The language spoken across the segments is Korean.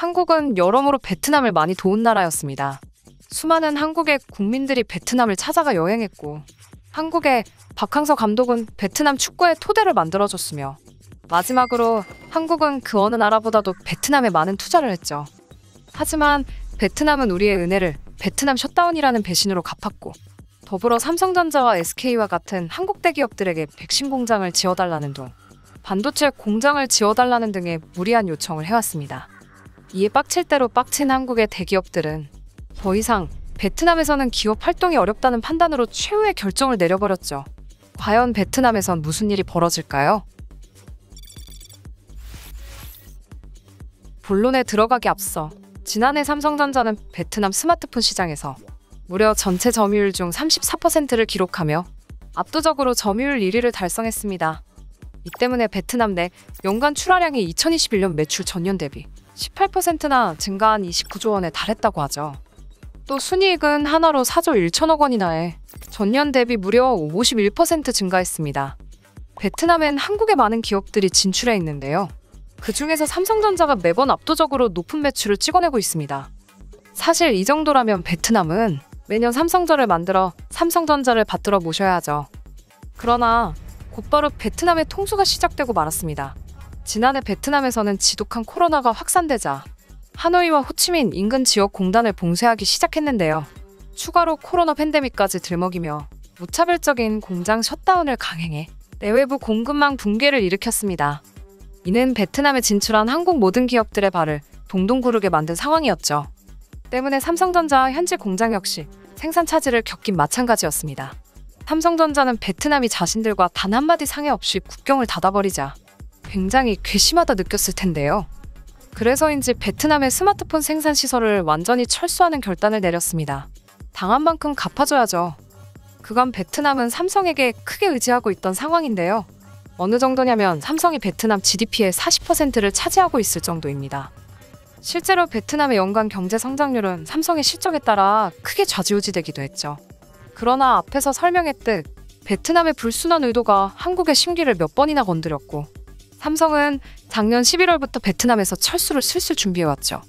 한국은 여러모로 베트남을 많이 도운 나라였습니다. 수많은 한국의 국민들이 베트남을 찾아가 여행했고, 한국의 박항서 감독은 베트남 축구의 토대를 만들어줬으며, 마지막으로 한국은 그 어느 나라보다도 베트남에 많은 투자를 했죠. 하지만 베트남은 우리의 은혜를 베트남 셧다운이라는 배신으로 갚았고, 더불어 삼성전자와 SK와 같은 한국 대기업들에게 백신 공장을 지어달라는 등 반도체 공장을 지어달라는 등의 무리한 요청을 해왔습니다. 이에 빡칠 대로 빡친 한국의 대기업들은 더 이상 베트남에서는 기업 활동이 어렵다는 판단으로 최후의 결정을 내려버렸죠. 과연 베트남에선 무슨 일이 벌어질까요? 본론에 들어가기 앞서 지난해 삼성전자는 베트남 스마트폰 시장에서 무려 전체 점유율 중 34%를 기록하며 압도적으로 점유율 1위를 달성했습니다. 이 때문에 베트남 내 연간 출하량이 2021년 매출 전년 대비 18%나 증가한 29조 원에 달했다고 하죠. 또 순이익은 하나로 4조 1천억 원이나 해 전년 대비 무려 51% 증가했습니다. 베트남엔 한국의 많은 기업들이 진출해 있는데요. 그 중에서 삼성전자가 매번 압도적으로 높은 매출을 찍어내고 있습니다. 사실 이 정도라면 베트남은 매년 삼성전을 만들어 삼성전자를 받들어 모셔야 하죠. 그러나 곧바로 베트남의 통수가 시작되고 말았습니다. 지난해 베트남에서는 지독한 코로나가 확산되자 하노이와 호치민 인근 지역 공단을 봉쇄하기 시작했는데요. 추가로 코로나 팬데믹까지 들먹이며 무차별적인 공장 셧다운을 강행해 내외부 공급망 붕괴를 일으켰습니다. 이는 베트남에 진출한 한국 모든 기업들의 발을 동동 구르게 만든 상황이었죠. 때문에 삼성전자 현지 공장 역시 생산 차질을 겪긴 마찬가지였습니다. 삼성전자는 베트남이 자신들과 단 한마디 상의 없이 국경을 닫아버리자 굉장히 괘씸하다 느꼈을 텐데요. 그래서인지 베트남의 스마트폰 생산 시설을 완전히 철수하는 결단을 내렸습니다. 당한 만큼 갚아줘야죠. 그간 베트남은 삼성에게 크게 의지하고 있던 상황인데요. 어느 정도냐면 삼성이 베트남 GDP의 40%를 차지하고 있을 정도입니다. 실제로 베트남의 연간 경제 성장률은 삼성의 실적에 따라 크게 좌지우지되기도 했죠. 그러나 앞에서 설명했듯 베트남의 불순한 의도가 한국의 심기를 몇 번이나 건드렸고, 삼성은 작년 11월부터 베트남에서 철수를 슬슬 준비해왔죠.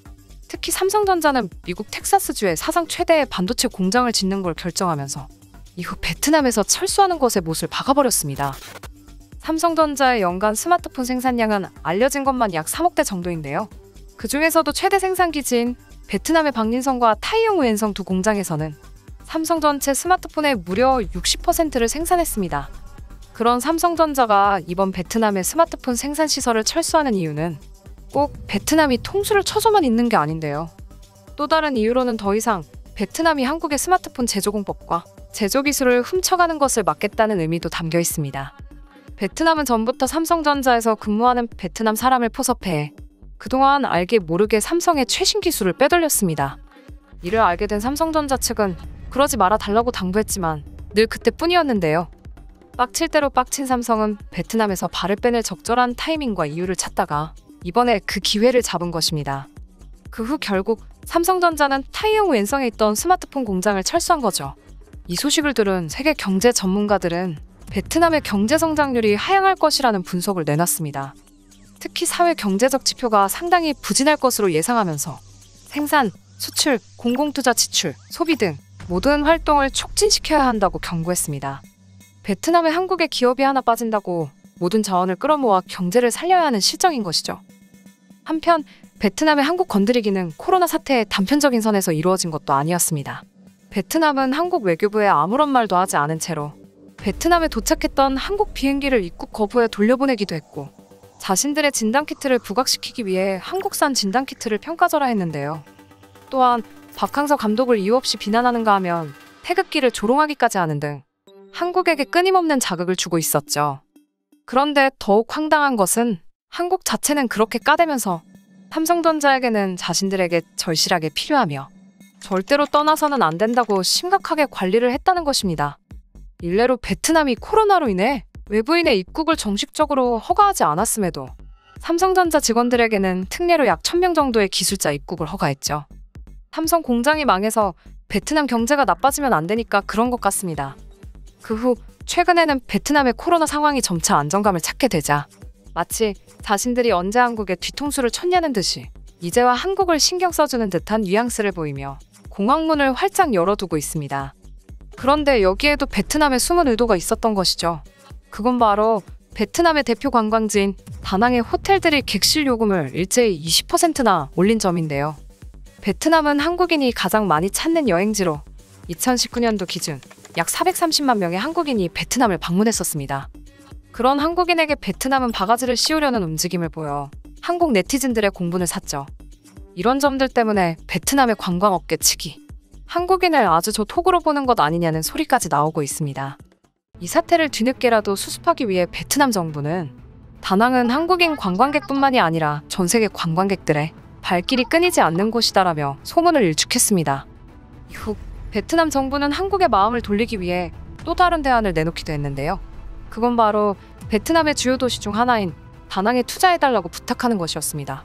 특히 삼성전자는 미국 텍사스주에 사상 최대의 반도체 공장을 짓는 걸 결정하면서 이후 베트남에서 철수하는 것에 못을 박아버렸습니다. 삼성전자의 연간 스마트폰 생산량은 알려진 것만 약 3억 대 정도인데요. 그 중에서도 최대 생산기지인 베트남의 박린성과 타이용 웬성 두 공장에서는 삼성 전체 스마트폰의 무려 60%를 생산했습니다. 그런 삼성전자가 이번 베트남의 스마트폰 생산 시설을 철수하는 이유는 꼭 베트남이 통수를 쳐줘만 있는 게 아닌데요. 또 다른 이유로는 더 이상 베트남이 한국의 스마트폰 제조공법과 제조기술을 훔쳐가는 것을 막겠다는 의미도 담겨 있습니다. 베트남은 전부터 삼성전자에서 근무하는 베트남 사람을 포섭해 그동안 알게 모르게 삼성의 최신 기술을 빼돌렸습니다. 이를 알게 된 삼성전자 측은 그러지 말아 달라고 당부했지만 늘 그때뿐이었는데요. 빡칠 대로 빡친 삼성은 베트남에서 발을 빼낼 적절한 타이밍과 이유를 찾다가 이번에 그 기회를 잡은 것입니다. 그 후 결국 삼성전자는 타이용 웬성에 있던 스마트폰 공장을 철수한 거죠. 이 소식을 들은 세계 경제 전문가들은 베트남의 경제 성장률이 하향할 것이라는 분석을 내놨습니다. 특히 사회 경제적 지표가 상당히 부진할 것으로 예상하면서 생산, 수출, 공공투자 지출, 소비 등 모든 활동을 촉진시켜야 한다고 경고했습니다. 베트남에 한국의 기업이 하나 빠진다고 모든 자원을 끌어모아 경제를 살려야 하는 실정인 것이죠. 한편 베트남의 한국 건드리기는 코로나 사태의 단편적인 선에서 이루어진 것도 아니었습니다. 베트남은 한국 외교부에 아무런 말도 하지 않은 채로 베트남에 도착했던 한국 비행기를 입국 거부해 돌려보내기도 했고, 자신들의 진단키트를 부각시키기 위해 한국산 진단키트를 평가절하 했는데요. 또한 박항서 감독을 이유 없이 비난하는가 하면 태극기를 조롱하기까지 하는 등 한국에게 끊임없는 자극을 주고 있었죠. 그런데 더욱 황당한 것은 한국 자체는 그렇게 까대면서 삼성전자에게는 자신들에게 절실하게 필요하며 절대로 떠나서는 안 된다고 심각하게 관리를 했다는 것입니다. 일례로 베트남이 코로나로 인해 외부인의 입국을 정식적으로 허가하지 않았음에도 삼성전자 직원들에게는 특례로 약 1000명 정도의 기술자 입국을 허가했죠. 삼성 공장이 망해서 베트남 경제가 나빠지면 안 되니까 그런 것 같습니다. 그 후 최근에는 베트남의 코로나 상황이 점차 안정감을 찾게 되자 마치 자신들이 언제 한국에 뒤통수를 쳤냐는 듯이 이제와 한국을 신경 써주는 듯한 뉘앙스를 보이며 공항문을 활짝 열어두고 있습니다. 그런데 여기에도 베트남의 숨은 의도가 있었던 것이죠. 그건 바로 베트남의 대표 관광지인 다낭의 호텔들이 객실 요금을 일제히 20%나 올린 점인데요. 베트남은 한국인이 가장 많이 찾는 여행지로 2019년도 기준 약 430만 명의 한국인이 베트남을 방문했었습니다. 그런 한국인에게 베트남은 바가지를 씌우려는 움직임을 보여 한국 네티즌들의 공분을 샀죠. 이런 점들 때문에 베트남의 관광업계 측이 한국인을 아주 좋톡으로 보는 것 아니냐는 소리까지 나오고 있습니다. 이 사태를 뒤늦게라도 수습하기 위해 베트남 정부는 다낭은 한국인 관광객뿐만이 아니라 전 세계 관광객들의 발길이 끊이지 않는 곳이다라며 소문을 일축했습니다. 이후 베트남 정부는 한국의 마음을 돌리기 위해 또 다른 대안을 내놓기도 했는데요. 그건 바로 베트남의 주요 도시 중 하나인 다낭에 투자해달라고 부탁하는 것이었습니다.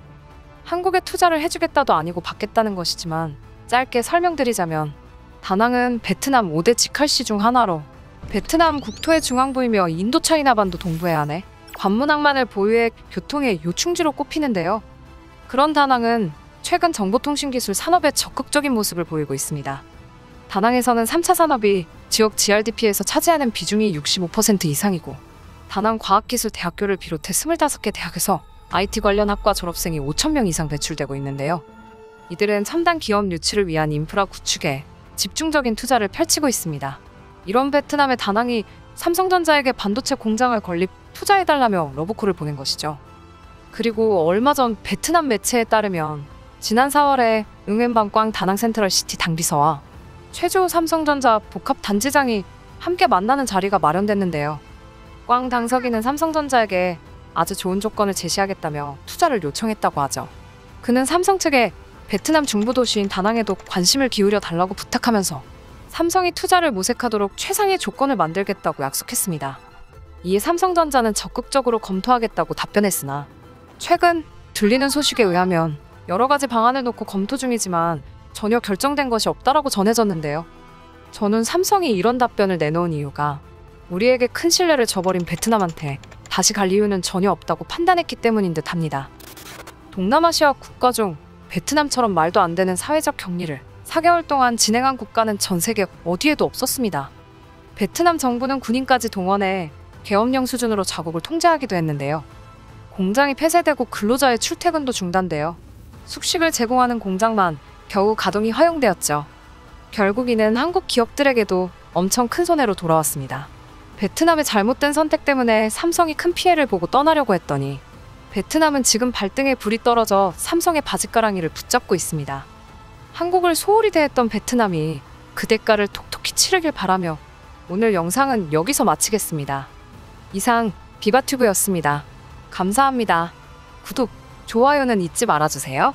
한국에 투자를 해주겠다도 아니고 받겠다는 것이지만 짧게 설명드리자면 다낭은 베트남 5대 직할시 중 하나로 베트남 국토의 중앙부이며 인도차이나 반도 동부에 안에 관문항만을 보유해 교통의 요충지로 꼽히는데요. 그런 다낭은 최근 정보통신기술 산업의 적극적인 모습을 보이고 있습니다. 다낭에서는 3차 산업이 지역 GRDP에서 차지하는 비중이 65% 이상이고 다낭과학기술대학교를 비롯해 25개 대학에서 IT 관련 학과 졸업생이 5,000명 이상 배출되고 있는데요. 이들은 첨단 기업 유치를 위한 인프라 구축에 집중적인 투자를 펼치고 있습니다. 이런 베트남의 다낭이 삼성전자에게 반도체 공장을 건립 투자해달라며 러브콜을 보낸 것이죠. 그리고 얼마 전 베트남 매체에 따르면 지난 4월에 응웬방꽝 다낭 센트럴시티 당비서와 최주호 삼성전자 복합 단지장이 함께 만나는 자리가 마련됐는데요. 꽝 당서기는 삼성전자에게 아주 좋은 조건을 제시하겠다며 투자를 요청했다고 하죠. 그는 삼성 측에 베트남 중부 도시인 다낭에도 관심을 기울여 달라고 부탁하면서 삼성이 투자를 모색하도록 최상의 조건을 만들겠다고 약속했습니다. 이에 삼성전자는 적극적으로 검토하겠다고 답변했으나 최근 들리는 소식에 의하면 여러 가지 방안을 놓고 검토 중이지만 전혀 결정된 것이 없다라고 전해졌는데요. 저는 삼성이 이런 답변을 내놓은 이유가 우리에게 큰 신뢰를 저버린 베트남한테 다시 갈 이유는 전혀 없다고 판단했기 때문인 듯 합니다. 동남아시아 국가 중 베트남처럼 말도 안 되는 사회적 격리를 4개월 동안 진행한 국가는 전 세계 어디에도 없었습니다. 베트남 정부는 군인까지 동원해 계엄령 수준으로 자국을 통제하기도 했는데요. 공장이 폐쇄되고 근로자의 출퇴근도 중단되어 숙식을 제공하는 공장만 겨우 가동이 허용되었죠. 결국 이는 한국 기업들에게도 엄청 큰 손해로 돌아왔습니다. 베트남의 잘못된 선택 때문에 삼성이 큰 피해를 보고 떠나려고 했더니 베트남은 지금 발등에 불이 떨어져 삼성의 바짓가랑이를 붙잡고 있습니다. 한국을 소홀히 대했던 베트남이 그 대가를 톡톡히 치르길 바라며 오늘 영상은 여기서 마치겠습니다. 이상 비바튜브였습니다. 감사합니다. 구독, 좋아요는 잊지 말아주세요.